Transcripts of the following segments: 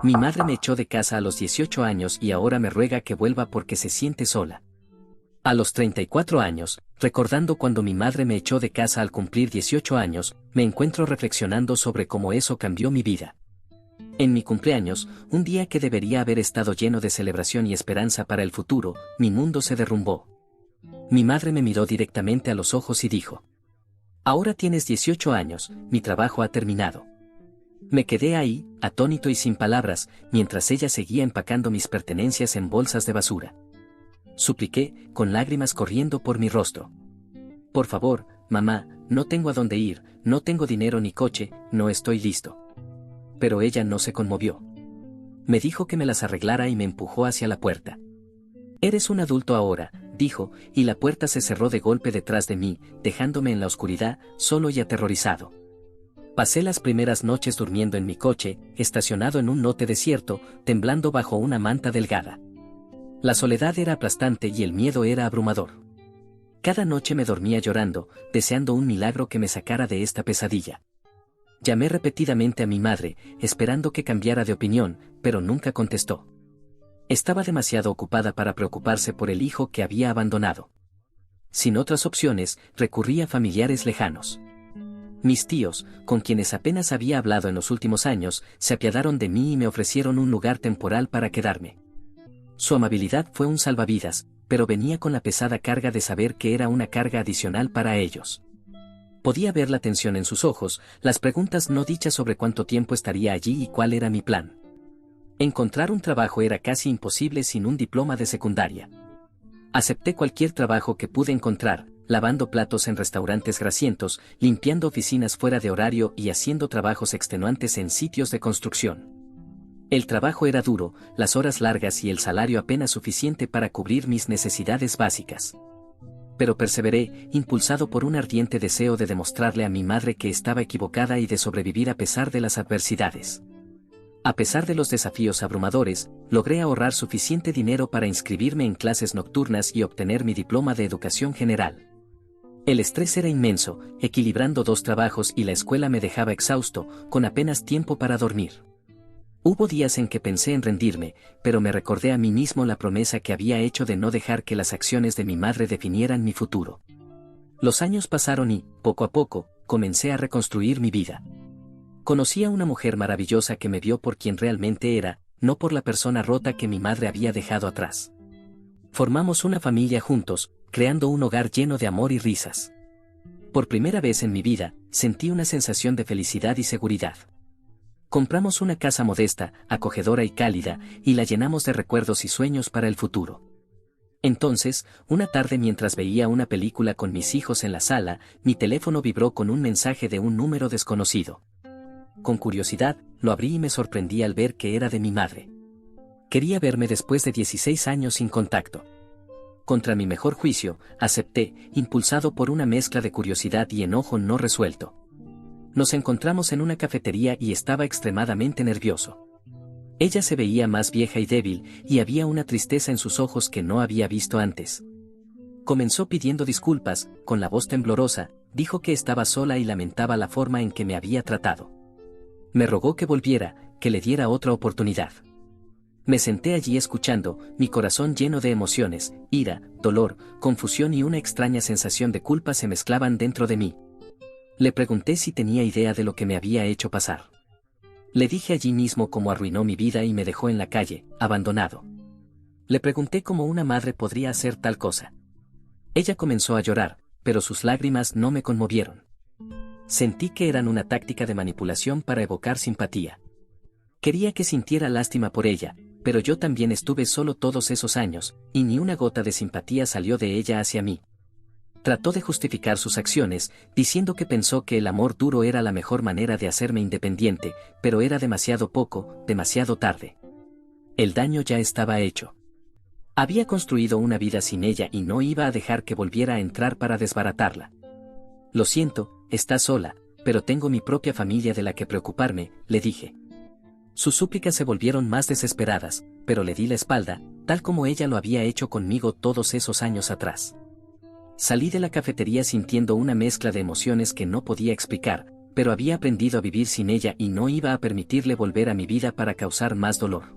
Mi madre me echó de casa a los 18 años y ahora me ruega que vuelva porque se siente sola. A los 34 años, recordando cuando mi madre me echó de casa al cumplir 18 años, me encuentro reflexionando sobre cómo eso cambió mi vida. En mi cumpleaños, un día que debería haber estado lleno de celebración y esperanza para el futuro, mi mundo se derrumbó. Mi madre me miró directamente a los ojos y dijo: "Ahora tienes 18 años, mi trabajo ha terminado". Me quedé ahí, atónito y sin palabras, mientras ella seguía empacando mis pertenencias en bolsas de basura. Supliqué, con lágrimas corriendo por mi rostro: "Por favor, mamá, no tengo a dónde ir, no tengo dinero ni coche, no estoy listo". Pero ella no se conmovió. Me dijo que me las arreglara y me empujó hacia la puerta. "Eres un adulto ahora", dijo, y la puerta se cerró de golpe detrás de mí, dejándome en la oscuridad, solo y aterrorizado. Pasé las primeras noches durmiendo en mi coche, estacionado en un lote desierto, temblando bajo una manta delgada. La soledad era aplastante y el miedo era abrumador. Cada noche me dormía llorando, deseando un milagro que me sacara de esta pesadilla. Llamé repetidamente a mi madre, esperando que cambiara de opinión, pero nunca contestó. Estaba demasiado ocupada para preocuparse por el hijo que había abandonado. Sin otras opciones, recurrí a familiares lejanos. Mis tíos, con quienes apenas había hablado en los últimos años, se apiadaron de mí y me ofrecieron un lugar temporal para quedarme. Su amabilidad fue un salvavidas, pero venía con la pesada carga de saber que era una carga adicional para ellos. Podía ver la tensión en sus ojos, las preguntas no dichas sobre cuánto tiempo estaría allí y cuál era mi plan. Encontrar un trabajo era casi imposible sin un diploma de secundaria. Acepté cualquier trabajo que pude encontrar, lavando platos en restaurantes grasientos, limpiando oficinas fuera de horario y haciendo trabajos extenuantes en sitios de construcción. El trabajo era duro, las horas largas y el salario apenas suficiente para cubrir mis necesidades básicas. Pero perseveré, impulsado por un ardiente deseo de demostrarle a mi madre que estaba equivocada y de sobrevivir a pesar de las adversidades. A pesar de los desafíos abrumadores, logré ahorrar suficiente dinero para inscribirme en clases nocturnas y obtener mi diploma de educación general. El estrés era inmenso, equilibrando 2 trabajos y la escuela me dejaba exhausto, con apenas tiempo para dormir. Hubo días en que pensé en rendirme, pero me recordé a mí mismo la promesa que había hecho de no dejar que las acciones de mi madre definieran mi futuro. Los años pasaron y, poco a poco, comencé a reconstruir mi vida. Conocí a una mujer maravillosa que me vio por quien realmente era, no por la persona rota que mi madre había dejado atrás. Formamos una familia juntos, creando un hogar lleno de amor y risas. Por primera vez en mi vida, sentí una sensación de felicidad y seguridad. Compramos una casa modesta, acogedora y cálida, y la llenamos de recuerdos y sueños para el futuro. Entonces, una tarde mientras veía una película con mis hijos en la sala, mi teléfono vibró con un mensaje de un número desconocido. Con curiosidad, lo abrí y me sorprendí al ver que era de mi madre. Quería verme después de 16 años sin contacto. Contra mi mejor juicio, acepté, impulsado por una mezcla de curiosidad y enojo no resuelto. Nos encontramos en una cafetería y estaba extremadamente nervioso. Ella se veía más vieja y débil, y había una tristeza en sus ojos que no había visto antes. Comenzó pidiendo disculpas, con la voz temblorosa, dijo que estaba sola y lamentaba la forma en que me había tratado. Me rogó que volviera, que le diera otra oportunidad. Me senté allí escuchando, mi corazón lleno de emociones, ira, dolor, confusión y una extraña sensación de culpa se mezclaban dentro de mí. Le pregunté si tenía idea de lo que me había hecho pasar. Le dije allí mismo cómo arruinó mi vida y me dejó en la calle, abandonado. Le pregunté cómo una madre podría hacer tal cosa. Ella comenzó a llorar, pero sus lágrimas no me conmovieron. Sentí que eran una táctica de manipulación para evocar simpatía. Quería que sintiera lástima por ella, pero yo también estuve solo todos esos años, y ni una gota de simpatía salió de ella hacia mí. Trató de justificar sus acciones, diciendo que pensó que el amor duro era la mejor manera de hacerme independiente, pero era demasiado poco, demasiado tarde. El daño ya estaba hecho. Había construido una vida sin ella y no iba a dejar que volviera a entrar para desbaratarla. Lo siento, está sola, pero tengo mi propia familia de la que preocuparme, le dije. Sus súplicas se volvieron más desesperadas, pero le di la espalda, tal como ella lo había hecho conmigo todos esos años atrás. Salí de la cafetería sintiendo una mezcla de emociones que no podía explicar, pero había aprendido a vivir sin ella y no iba a permitirle volver a mi vida para causar más dolor.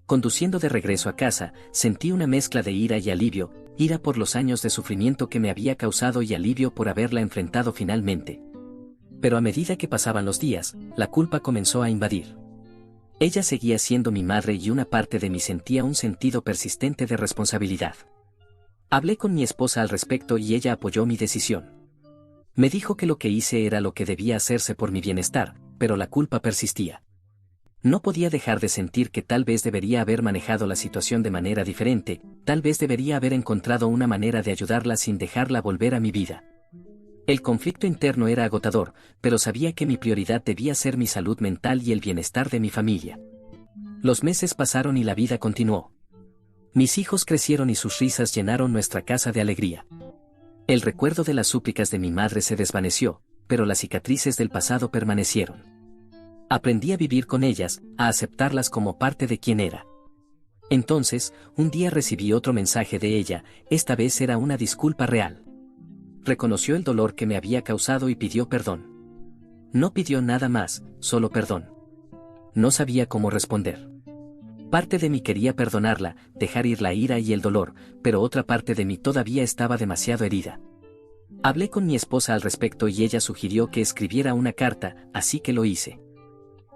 Conduciendo de regreso a casa, sentí una mezcla de ira y alivio, ira por los años de sufrimiento que me había causado y alivio por haberla enfrentado finalmente. Pero a medida que pasaban los días, la culpa comenzó a invadir. Ella seguía siendo mi madre y una parte de mí sentía un sentido persistente de responsabilidad. Hablé con mi esposa al respecto y ella apoyó mi decisión. Me dijo que lo que hice era lo que debía hacerse por mi bienestar, pero la culpa persistía. No podía dejar de sentir que tal vez debería haber manejado la situación de manera diferente, tal vez debería haber encontrado una manera de ayudarla sin dejarla volver a mi vida. El conflicto interno era agotador, pero sabía que mi prioridad debía ser mi salud mental y el bienestar de mi familia. Los meses pasaron y la vida continuó. Mis hijos crecieron y sus risas llenaron nuestra casa de alegría. El recuerdo de las súplicas de mi madre se desvaneció, pero las cicatrices del pasado permanecieron. Aprendí a vivir con ellas, a aceptarlas como parte de quien era. Entonces, un día recibí otro mensaje de ella, esta vez era una disculpa real. Reconoció el dolor que me había causado y pidió perdón. No pidió nada más, solo perdón. No sabía cómo responder. Parte de mí quería perdonarla, dejar ir la ira y el dolor, pero otra parte de mí todavía estaba demasiado herida. Hablé con mi esposa al respecto y ella sugirió que escribiera una carta, así que lo hice.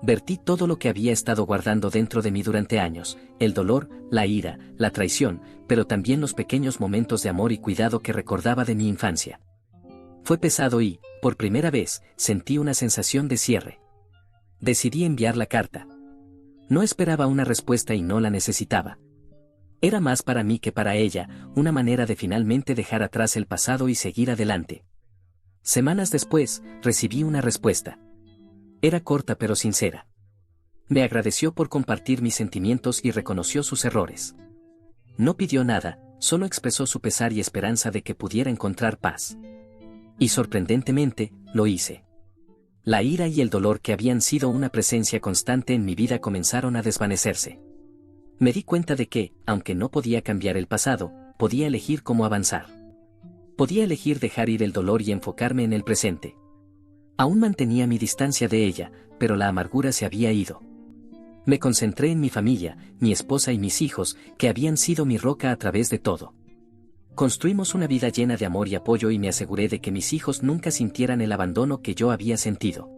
Vertí todo lo que había estado guardando dentro de mí durante años, el dolor, la ira, la traición, pero también los pequeños momentos de amor y cuidado que recordaba de mi infancia. Fue pesado y, por primera vez, sentí una sensación de cierre. Decidí enviar la carta. No esperaba una respuesta y no la necesitaba. Era más para mí que para ella, una manera de finalmente dejar atrás el pasado y seguir adelante. Semanas después, recibí una respuesta. Era corta pero sincera. Me agradeció por compartir mis sentimientos y reconoció sus errores. No pidió nada, solo expresó su pesar y esperanza de que pudiera encontrar paz. Y sorprendentemente, lo hice. La ira y el dolor que habían sido una presencia constante en mi vida comenzaron a desvanecerse. Me di cuenta de que, aunque no podía cambiar el pasado, podía elegir cómo avanzar. Podía elegir dejar ir el dolor y enfocarme en el presente. Aún mantenía mi distancia de ella, pero la amargura se había ido. Me concentré en mi familia, mi esposa y mis hijos, que habían sido mi roca a través de todo. Construimos una vida llena de amor y apoyo y me aseguré de que mis hijos nunca sintieran el abandono que yo había sentido.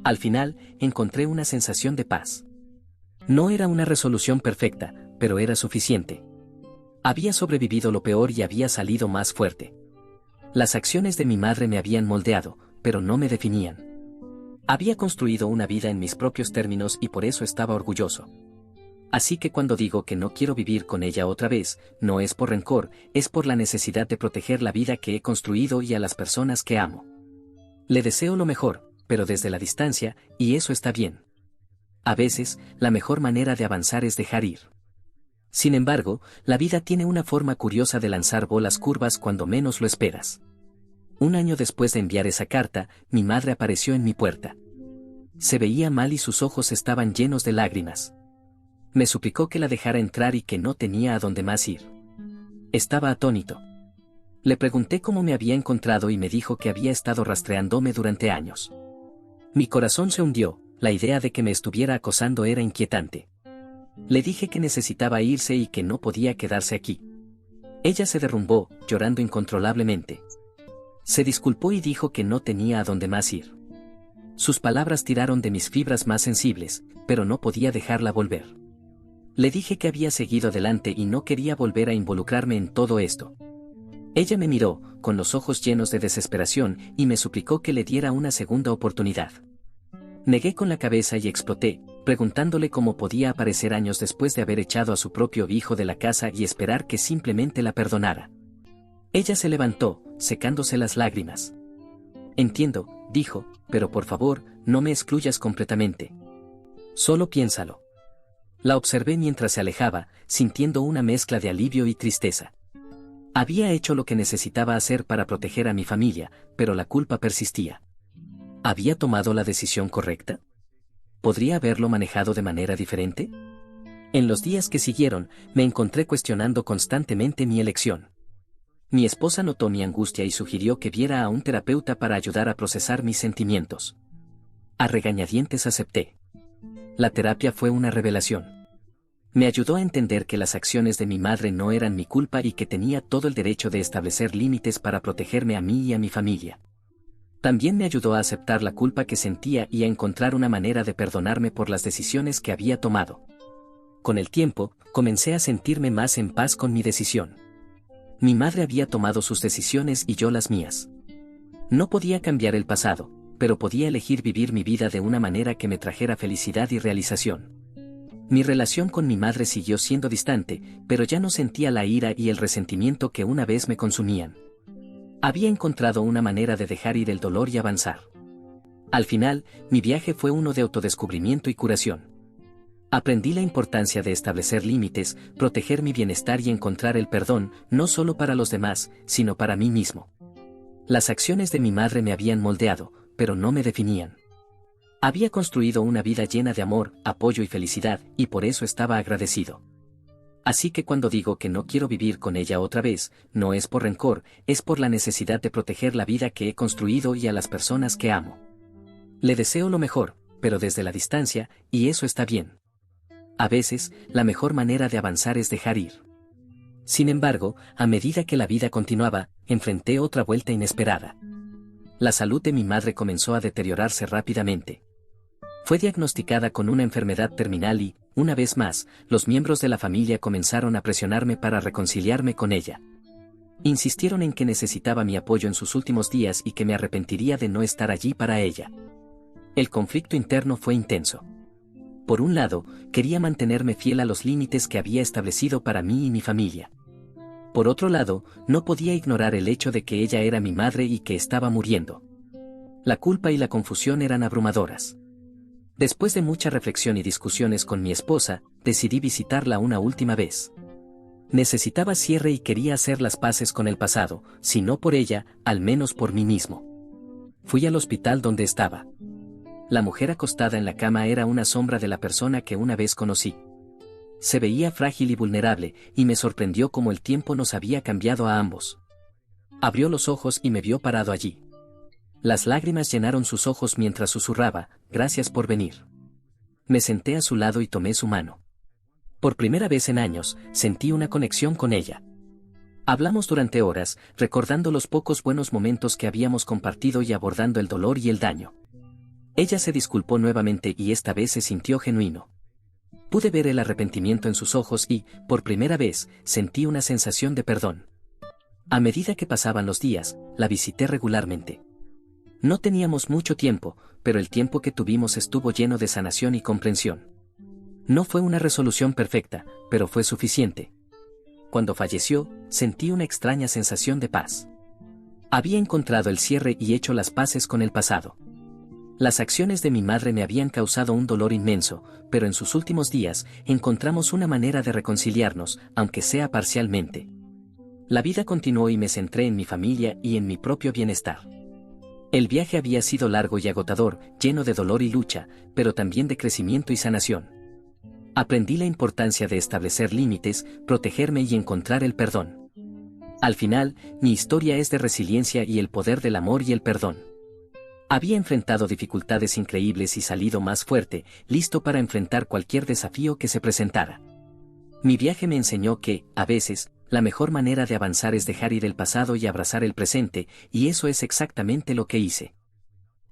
Al final, encontré una sensación de paz. No era una resolución perfecta, pero era suficiente. Había sobrevivido lo peor y había salido más fuerte. Las acciones de mi madre me habían moldeado, pero no me definían. Había construido una vida en mis propios términos y por eso estaba orgulloso. Así que cuando digo que no quiero vivir con ella otra vez, no es por rencor, es por la necesidad de proteger la vida que he construido y a las personas que amo. Le deseo lo mejor, pero desde la distancia, y eso está bien. A veces, la mejor manera de avanzar es dejar ir. Sin embargo, la vida tiene una forma curiosa de lanzar bolas curvas cuando menos lo esperas. Un año después de enviar esa carta, mi madre apareció en mi puerta. Se veía mal y sus ojos estaban llenos de lágrimas. Me suplicó que la dejara entrar y que no tenía a dónde más ir. Estaba atónito. Le pregunté cómo me había encontrado y me dijo que había estado rastreándome durante años. Mi corazón se hundió, la idea de que me estuviera acosando era inquietante. Le dije que necesitaba irse y que no podía quedarse aquí. Ella se derrumbó, llorando incontrolablemente. Se disculpó y dijo que no tenía a dónde más ir. Sus palabras tiraron de mis fibras más sensibles, pero no podía dejarla volver. Le dije que había seguido adelante y no quería volver a involucrarme en todo esto. Ella me miró, con los ojos llenos de desesperación, y me suplicó que le diera una segunda oportunidad. Negué con la cabeza y exploté, preguntándole cómo podía aparecer años después de haber echado a su propio hijo de la casa y esperar que simplemente la perdonara. Ella se levantó, secándose las lágrimas. Entiendo, dijo, pero por favor, no me excluyas completamente. Solo piénsalo. La observé mientras se alejaba, sintiendo una mezcla de alivio y tristeza. Había hecho lo que necesitaba hacer para proteger a mi familia, pero la culpa persistía. ¿Había tomado la decisión correcta? ¿Podría haberlo manejado de manera diferente? En los días que siguieron, me encontré cuestionando constantemente mi elección. Mi esposa notó mi angustia y sugirió que viera a un terapeuta para ayudar a procesar mis sentimientos. A regañadientes acepté. La terapia fue una revelación. Me ayudó a entender que las acciones de mi madre no eran mi culpa y que tenía todo el derecho de establecer límites para protegerme a mí y a mi familia. También me ayudó a aceptar la culpa que sentía y a encontrar una manera de perdonarme por las decisiones que había tomado. Con el tiempo, comencé a sentirme más en paz con mi decisión. Mi madre había tomado sus decisiones y yo las mías. No podía cambiar el pasado, pero podía elegir vivir mi vida de una manera que me trajera felicidad y realización. Mi relación con mi madre siguió siendo distante, pero ya no sentía la ira y el resentimiento que una vez me consumían. Había encontrado una manera de dejar ir el dolor y avanzar. Al final, mi viaje fue uno de autodescubrimiento y curación. Aprendí la importancia de establecer límites, proteger mi bienestar y encontrar el perdón, no solo para los demás, sino para mí mismo. Las acciones de mi madre me habían moldeado, pero no me definían. Había construido una vida llena de amor, apoyo y felicidad, y por eso estaba agradecido. Así que cuando digo que no quiero vivir con ella otra vez, no es por rencor, es por la necesidad de proteger la vida que he construido y a las personas que amo. Le deseo lo mejor, pero desde la distancia, y eso está bien. A veces, la mejor manera de avanzar es dejar ir. Sin embargo, a medida que la vida continuaba, enfrenté otra vuelta inesperada. La salud de mi madre comenzó a deteriorarse rápidamente. Fue diagnosticada con una enfermedad terminal y, una vez más, los miembros de la familia comenzaron a presionarme para reconciliarme con ella. Insistieron en que necesitaba mi apoyo en sus últimos días y que me arrepentiría de no estar allí para ella. El conflicto interno fue intenso. Por un lado, quería mantenerme fiel a los límites que había establecido para mí y mi familia. Por otro lado, no podía ignorar el hecho de que ella era mi madre y que estaba muriendo. La culpa y la confusión eran abrumadoras. Después de mucha reflexión y discusiones con mi esposa, decidí visitarla una última vez. Necesitaba cierre y quería hacer las paces con el pasado, si no por ella, al menos por mí mismo. Fui al hospital donde estaba. La mujer acostada en la cama era una sombra de la persona que una vez conocí. Se veía frágil y vulnerable, y me sorprendió cómo el tiempo nos había cambiado a ambos. Abrió los ojos y me vio parado allí. Las lágrimas llenaron sus ojos mientras susurraba, «Gracias por venir». Me senté a su lado y tomé su mano. Por primera vez en años, sentí una conexión con ella. Hablamos durante horas, recordando los pocos buenos momentos que habíamos compartido y abordando el dolor y el daño. Ella se disculpó nuevamente y esta vez se sintió genuino. Pude ver el arrepentimiento en sus ojos y, por primera vez, sentí una sensación de perdón. A medida que pasaban los días, la visité regularmente. No teníamos mucho tiempo, pero el tiempo que tuvimos estuvo lleno de sanación y comprensión. No fue una resolución perfecta, pero fue suficiente. Cuando falleció, sentí una extraña sensación de paz. Había encontrado el cierre y hecho las paces con el pasado. Las acciones de mi madre me habían causado un dolor inmenso, pero en sus últimos días encontramos una manera de reconciliarnos, aunque sea parcialmente. La vida continuó y me centré en mi familia y en mi propio bienestar. El viaje había sido largo y agotador, lleno de dolor y lucha, pero también de crecimiento y sanación. Aprendí la importancia de establecer límites, protegerme y encontrar el perdón. Al final, mi historia es de resiliencia y el poder del amor y el perdón. Había enfrentado dificultades increíbles y salido más fuerte, listo para enfrentar cualquier desafío que se presentara. Mi viaje me enseñó que, a veces, la mejor manera de avanzar es dejar ir el pasado y abrazar el presente, y eso es exactamente lo que hice.